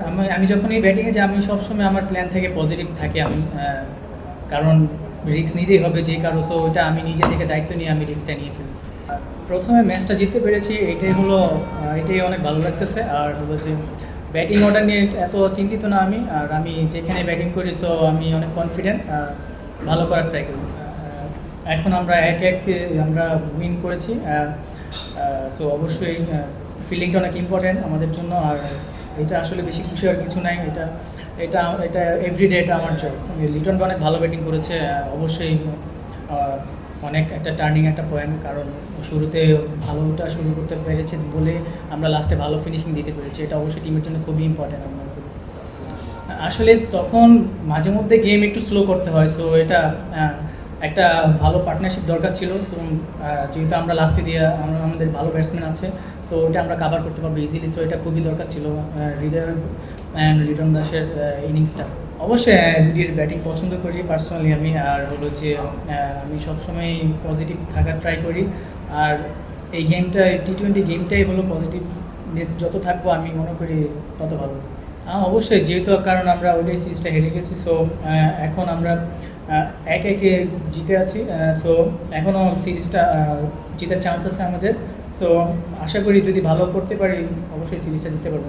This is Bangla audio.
আমি আমি যখনই ব্যাটিংয়ে যাই আমি সবসময় আমার প্ল্যান থেকে পজিটিভ থাকি আমি, কারণ রিস্ক নিতেই হবে যে কারো, সো ওইটা আমি নিজে থেকে দায়িত্ব নিয়ে আমি রিস্কটা নিয়ে ফেলি। প্রথমে ম্যাচটা জিততে পেরেছি, এটাই অনেক ভালো লাগতেছে। আর হলো যে ব্যাটিং অর্ডার নিয়ে এত চিন্তিত না আমি, আর আমি যেখানে ব্যাটিং করি সো আমি অনেক কনফিডেন্ট ভালো করার ট্রাই করি। এখন আমরা এক এক আমরা উইন করেছি, সো অবশ্যই ফিল্ডিংটা অনেক ইম্পর্টেন্ট আমাদের জন্য। আর এটা আসলে বেশি খুশি হওয়ার কিছু নাই, এটা এটা এটা এভরিডে এটা আমার জব। লিটন অনেক ভালো ব্যাটিং করেছে, অবশ্যই অনেক একটা টার্নিং একটা পয়েন্ট, কারণ শুরুতে ভালোটা শুরু করতে পেরেছি বলে আমরা লাস্টে ভালো ফিনিশিং দিতে পেরেছি, এটা অবশ্যই টিমের জন্য খুবই ইম্পর্টেন্ট। আমি মনে করি আসলে তখন মাঝে মধ্যে গেম একটু স্লো করতে হয়, সো এটা একটা ভালো পার্টনারশিপ দরকার ছিল। সো যেহেতু আমরা লাস্টে দিয়ে আমাদের ভালো ব্যাটসম্যান আছে, সো ওটা আমরা কাভার করতে পারবো ইজিলি, সো এটা খুবই দরকার ছিল হৃদয় অ্যান্ড লিটন দাসের ইনিংসটা। অবশ্যই রুডির ব্যাটিং পছন্দ করি পার্সোনালি আমি, আর হলো যে আমি সবসময় পজিটিভ থাকার ট্রাই করি। আর এই গেমটা টি-20 গেমটাই হলো পজিটিভনেস, যত থাকবো আমি মনে করি তত ভালো। অবশ্যই, যেহেতু কারণ আমরা ওইটাই সিরিজটা হেরে গেছি, সো এখন আমরা এক একে জিতে আছি, সো এখনও সিরিজটা জেতার চান্স আছে আমাদের। সো আশা করি যদি ভালো করতে পারি অবশ্যই সিরিজটা জিততে পারবো।